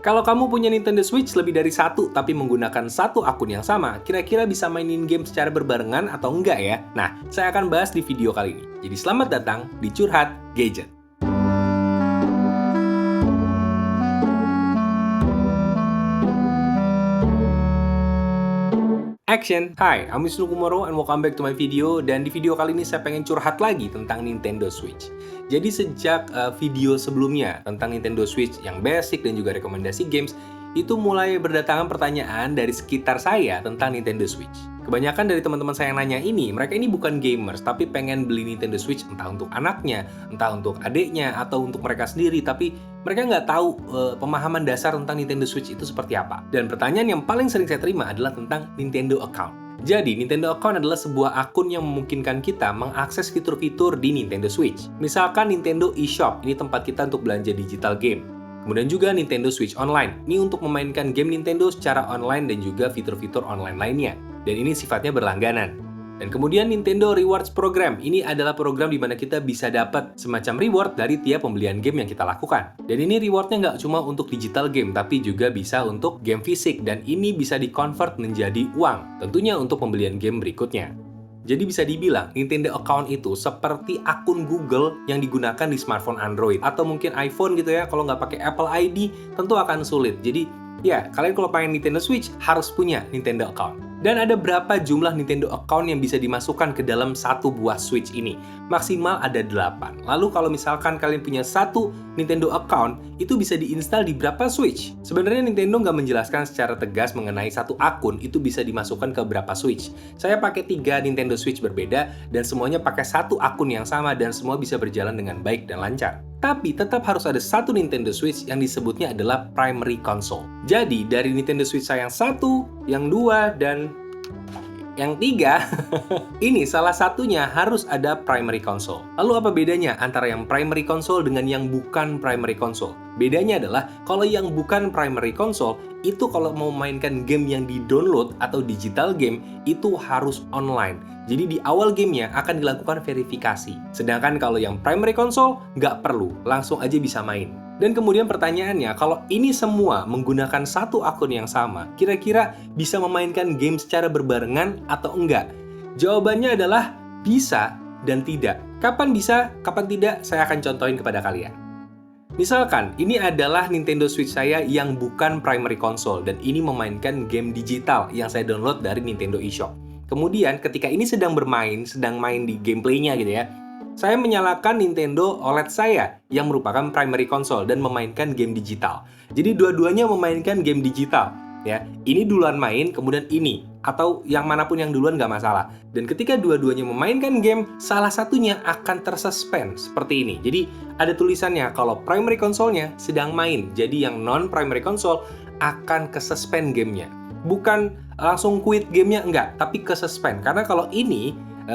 Kalau kamu punya Nintendo Switch lebih dari satu tapi menggunakan satu akun yang sama, kira-kira bisa mainin game secara berbarengan atau enggak ya? Nah, saya akan bahas di video kali ini. Jadi selamat datang di Curhat Gadget. Action! Hi, I'm Wisnu Kumoro and welcome back to my video. Dan di video kali ini saya pengen curhat lagi tentang Nintendo Switch. Jadi sejak video sebelumnya tentang Nintendo Switch yang basic dan juga rekomendasi games, itu mulai berdatangan pertanyaan dari sekitar saya tentang Nintendo Switch. Kebanyakan dari teman-teman saya yang nanya ini, mereka ini bukan gamers, tapi pengen beli Nintendo Switch entah untuk anaknya, entah untuk adiknya, atau untuk mereka sendiri, tapi mereka nggak tahu pemahaman dasar tentang Nintendo Switch itu seperti apa. Dan pertanyaan yang paling sering saya terima adalah tentang Nintendo Account. Jadi, Nintendo Account adalah sebuah akun yang memungkinkan kita mengakses fitur-fitur di Nintendo Switch. Misalkan Nintendo eShop, ini tempat kita untuk belanja digital game. Kemudian juga Nintendo Switch Online, ini untuk memainkan game Nintendo secara online dan juga fitur-fitur online lainnya. Dan ini sifatnya berlangganan. Dan kemudian Nintendo Rewards Program, ini adalah program di mana kita bisa dapat semacam reward dari tiap pembelian game yang kita lakukan. Dan ini rewardnya nggak cuma untuk digital game, tapi juga bisa untuk game fisik, dan ini bisa di-convert menjadi uang, tentunya untuk pembelian game berikutnya. Jadi bisa dibilang, Nintendo Account itu seperti akun Google yang digunakan di smartphone Android, atau mungkin iPhone gitu ya, kalau nggak pakai Apple ID, tentu akan sulit. Jadi, ya, kalian kalau pengen Nintendo Switch, harus punya Nintendo Account. Dan ada berapa jumlah Nintendo Account yang bisa dimasukkan ke dalam satu buah Switch ini? Maksimal ada 8. Lalu kalau misalkan kalian punya satu Nintendo Account, itu bisa diinstal di berapa Switch? Sebenarnya Nintendo nggak menjelaskan secara tegas mengenai satu akun itu bisa dimasukkan ke berapa Switch. Saya pakai 3 Nintendo Switch berbeda, dan semuanya pakai satu akun yang sama, dan semua bisa berjalan dengan baik dan lancar. Tapi tetap harus ada satu Nintendo Switch yang disebutnya adalah primary console. Jadi dari Nintendo Switch saya yang 1, yang 2, dan yang 3, ini salah satunya harus ada primary console. Lalu apa bedanya antara yang primary console dengan yang bukan primary console? Bedanya adalah kalau yang bukan primary console, itu kalau mau mainkan game yang di-download atau digital game, itu harus online. Jadi di awal gamenya akan dilakukan verifikasi. Sedangkan kalau yang primary console, nggak perlu, langsung aja bisa main. Dan kemudian pertanyaannya, kalau ini semua menggunakan satu akun yang sama, kira-kira bisa memainkan game secara berbarengan atau enggak? Jawabannya adalah bisa dan tidak. Kapan bisa, kapan tidak, saya akan contohin kepada kalian. Misalkan, ini adalah Nintendo Switch saya yang bukan primary console, dan ini memainkan game digital yang saya download dari Nintendo eShop. Kemudian, ketika ini sedang main di gameplaynya gitu ya, saya menyalakan Nintendo OLED saya yang merupakan primary console dan memainkan game digital. Jadi dua-duanya memainkan game digital. Ya, ini duluan main, kemudian ini, atau yang manapun yang duluan nggak masalah. Dan ketika dua-duanya memainkan game, salah satunya akan tersuspend seperti ini. Jadi ada tulisannya kalau primary console-nya sedang main, jadi yang non-primary console akan kesuspend gamenya. Bukan langsung quit gamenya, enggak, tapi kesuspend. Karena kalau ini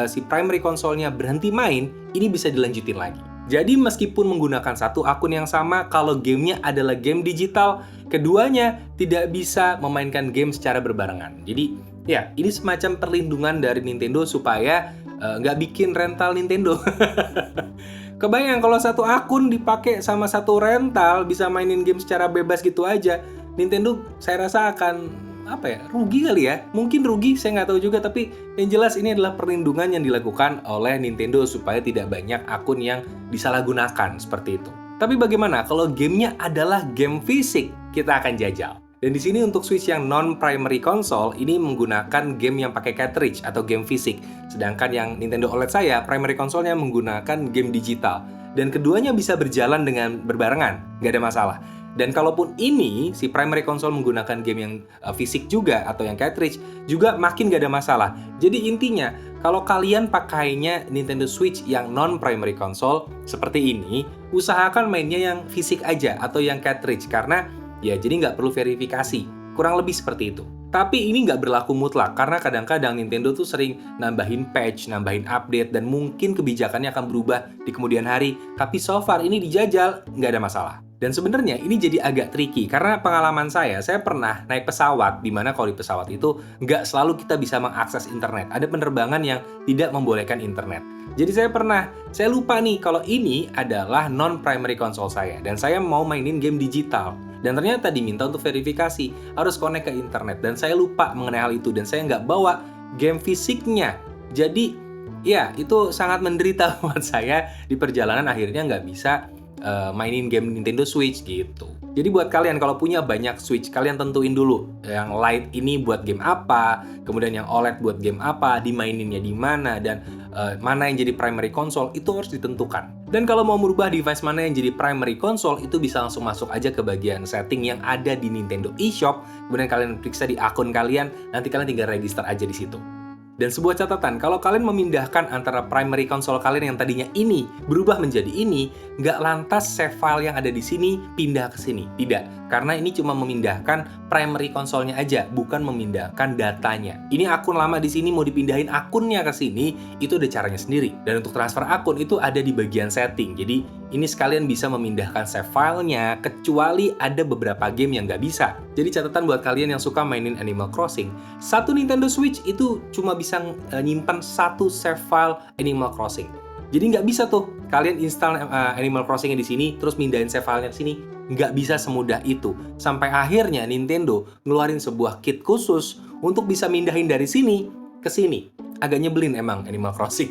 si primary console-nya berhenti main, ini bisa dilanjutin lagi. Jadi meskipun menggunakan satu akun yang sama, kalau gamenya adalah game digital, keduanya tidak bisa memainkan game secara berbarengan. Jadi ya, ini semacam perlindungan dari Nintendo supaya nggak bikin rental Nintendo. Kebayang kalau satu akun dipakai sama satu rental, bisa mainin game secara bebas gitu aja, Nintendo saya rasa akan rugi kali ya. Mungkin rugi, saya nggak tahu juga, tapi yang jelas ini adalah perlindungan yang dilakukan oleh Nintendo supaya tidak banyak akun yang disalahgunakan seperti itu. Tapi bagaimana kalau gamenya adalah game fisik? Kita akan jajal. Dan di sini untuk Switch yang non-primary console, ini menggunakan game yang pakai cartridge atau game fisik. Sedangkan yang Nintendo OLED saya, primary console-nya menggunakan game digital. Dan keduanya bisa berjalan dengan berbarengan, nggak ada masalah. Dan kalaupun ini, si primary console menggunakan game yang fisik juga atau yang cartridge, juga makin gak ada masalah. Jadi intinya, kalau kalian pakainya Nintendo Switch yang non-primary console seperti ini, usahakan mainnya yang fisik aja atau yang cartridge, karena ya jadi nggak perlu verifikasi. Kurang lebih seperti itu. Tapi ini nggak berlaku mutlak, karena kadang-kadang Nintendo tuh sering nambahin patch, nambahin update, dan mungkin kebijakannya akan berubah di kemudian hari. Tapi so far ini dijajal, nggak ada masalah. Dan sebenarnya ini jadi agak tricky, karena pengalaman saya pernah naik pesawat, di mana kalau di pesawat itu nggak selalu kita bisa mengakses internet. Ada penerbangan yang tidak membolehkan internet. Jadi saya lupa nih kalau ini adalah non-primary console saya, dan saya mau mainin game digital. Dan ternyata diminta untuk verifikasi, harus connect ke internet. Dan saya lupa mengenai hal itu, dan saya nggak bawa game fisiknya. Jadi, ya itu sangat menderita buat saya di perjalanan, akhirnya nggak bisa mainin game Nintendo Switch gitu. Jadi buat kalian kalau punya banyak Switch, kalian tentuin dulu yang Lite ini buat game apa, kemudian yang OLED buat game apa, dimaininnya di mana, dan mana yang jadi primary console, itu harus ditentukan. Dan kalau mau merubah device mana yang jadi primary console, itu bisa langsung masuk aja ke bagian setting yang ada di Nintendo eShop, kemudian kalian periksa di akun kalian, nanti kalian tinggal register aja di situ. Dan sebuah catatan, kalau kalian memindahkan antara primary console kalian yang tadinya ini berubah menjadi ini, nggak lantas save file yang ada di sini pindah ke sini. Tidak, karena ini cuma memindahkan primary console-nya aja, bukan memindahkan datanya. Ini akun lama di sini mau dipindahin akunnya ke sini, itu ada caranya sendiri. Dan untuk transfer akun itu ada di bagian setting. Jadi ini sekalian bisa memindahkan save file-nya, kecuali ada beberapa game yang nggak bisa. Jadi catatan buat kalian yang suka mainin Animal Crossing, satu Nintendo Switch itu cuma bisa nyimpan satu save file Animal Crossing. Jadi nggak bisa tuh kalian install Animal Crossing-nya di sini, terus mindahin save file-nya ke sini. Nggak bisa semudah itu. Sampai akhirnya Nintendo ngeluarin sebuah kit khusus untuk bisa mindahin dari sini ke sini. Agak nyebelin emang Animal Crossing.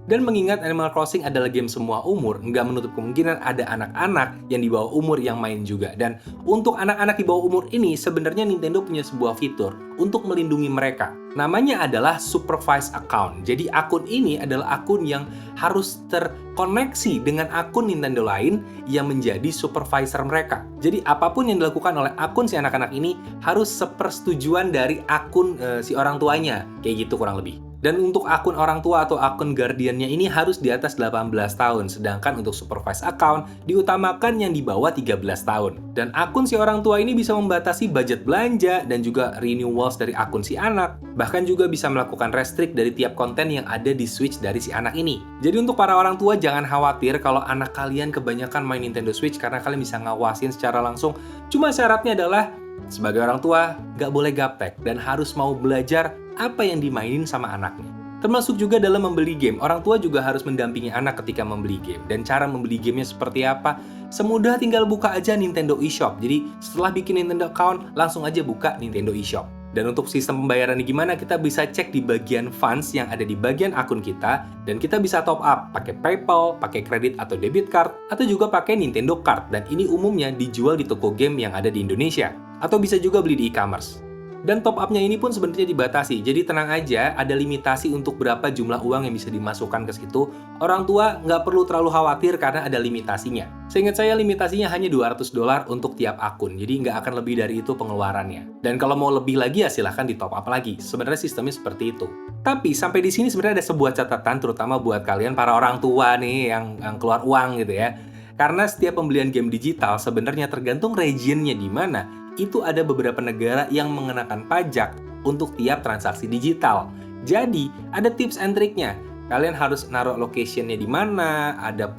Dan mengingat Animal Crossing adalah game semua umur, nggak menutup kemungkinan ada anak-anak yang di bawah umur yang main juga. Dan untuk anak-anak di bawah umur ini, sebenarnya Nintendo punya sebuah fitur untuk melindungi mereka. Namanya adalah Supervised Account. Jadi akun ini adalah akun yang harus terkoneksi dengan akun Nintendo lain yang menjadi supervisor mereka. Jadi apapun yang dilakukan oleh akun si anak-anak ini harus sepersetujuan dari akun si orang tuanya. Kayak gitu kurang lebih. Dan untuk akun orang tua atau akun guardiannya ini harus di atas 18 tahun, sedangkan untuk supervised account diutamakan yang di bawah 13 tahun. Dan akun si orang tua ini bisa membatasi budget belanja dan juga renewals dari akun si anak. Bahkan juga bisa melakukan restrict dari tiap konten yang ada di Switch dari si anak ini. Jadi untuk para orang tua jangan khawatir kalau anak kalian kebanyakan main Nintendo Switch karena kalian bisa ngawasin secara langsung. Cuma syaratnya adalah sebagai orang tua nggak boleh gaptek dan harus mau belajar apa yang dimainin sama anaknya. Termasuk juga dalam membeli game, orang tua juga harus mendampingi anak ketika membeli game. Dan cara membeli gamenya seperti apa? Semudah tinggal buka aja Nintendo eShop. Jadi setelah bikin Nintendo account, langsung aja buka Nintendo eShop. Dan untuk sistem pembayarannya gimana, kita bisa cek di bagian funds yang ada di bagian akun kita. Dan kita bisa top up pakai PayPal, pakai kredit atau debit card, atau juga pakai Nintendo Card. Dan ini umumnya dijual di toko game yang ada di Indonesia. Atau bisa juga beli di e-commerce. Dan top up-nya ini pun sebenarnya dibatasi, jadi tenang aja, ada limitasi untuk berapa jumlah uang yang bisa dimasukkan ke situ. Orang tua nggak perlu terlalu khawatir karena ada limitasinya. Seingat saya limitasinya hanya $200 untuk tiap akun, jadi nggak akan lebih dari itu pengeluarannya. Dan kalau mau lebih lagi ya silahkan di top up lagi, sebenarnya sistemnya seperti itu. Tapi sampai di sini sebenarnya ada sebuah catatan, terutama buat kalian para orang tua nih yang keluar uang gitu ya. Karena setiap pembelian game digital sebenarnya tergantung regionnya di mana, itu ada beberapa negara yang mengenakan pajak untuk tiap transaksi digital. Jadi, ada tips and triknya. Kalian harus naruh location-nya di mana, ada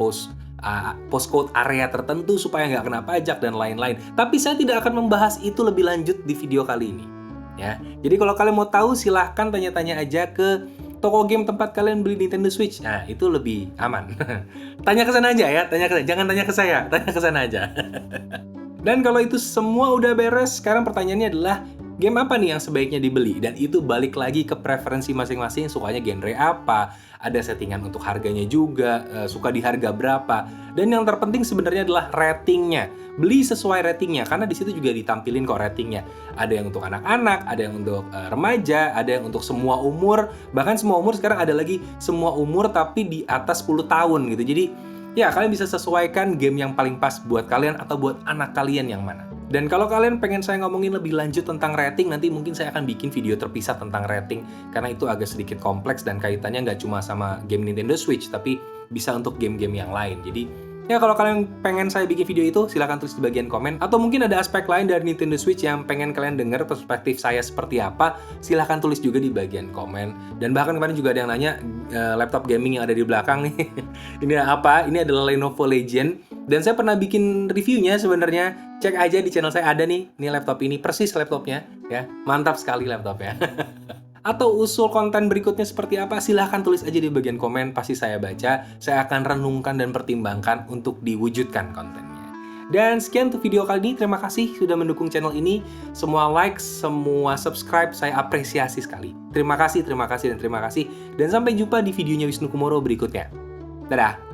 postcode area tertentu supaya nggak kena pajak dan lain-lain. Tapi saya tidak akan membahas itu lebih lanjut di video kali ini. Ya, jadi kalau kalian mau tahu silahkan tanya-tanya aja ke toko game tempat kalian beli Nintendo Switch. Nah, itu lebih aman. Tanya ke sana aja ya, jangan tanya ke saya, tanya ke sana aja. Dan kalau itu semua udah beres, sekarang pertanyaannya adalah game apa nih yang sebaiknya dibeli? Dan itu balik lagi ke preferensi masing-masing, sukanya genre apa, ada settingan untuk harganya juga, suka di harga berapa. Dan yang terpenting sebenarnya adalah ratingnya. Beli sesuai ratingnya, karena di situ juga ditampilin kok ratingnya. Ada yang untuk anak-anak, ada yang untuk remaja, ada yang untuk semua umur. Bahkan semua umur sekarang ada lagi semua umur tapi di atas 10 tahun gitu. Jadi ya, kalian bisa sesuaikan game yang paling pas buat kalian atau buat anak kalian yang mana. Dan kalau kalian pengen saya ngomongin lebih lanjut tentang rating, nanti mungkin saya akan bikin video terpisah tentang rating, karena itu agak sedikit kompleks dan kaitannya nggak cuma sama game Nintendo Switch, tapi bisa untuk game-game yang lain. Jadi, ya kalau kalian pengen saya bikin video itu, silahkan tulis di bagian komen. Atau mungkin ada aspek lain dari Nintendo Switch yang pengen kalian dengar perspektif saya seperti apa, silahkan tulis juga di bagian komen. Dan bahkan kemarin juga ada yang nanya, laptop gaming yang ada di belakang nih, ini apa? Ini adalah Lenovo Legion. Dan saya pernah bikin reviewnya sebenarnya. Cek aja di channel saya ada nih, ini laptop ini, persis laptopnya. Ya, mantap sekali laptopnya. Atau usul konten berikutnya seperti apa, silahkan tulis aja di bagian komen, pasti saya baca, saya akan renungkan dan pertimbangkan untuk diwujudkan kontennya. Dan sekian untuk video kali ini. Terima kasih sudah mendukung channel ini. Semua like, semua subscribe, saya apresiasi sekali. Terima kasih, dan terima kasih. Dan sampai jumpa di videonya Wisnu Kumoro berikutnya. Dadah!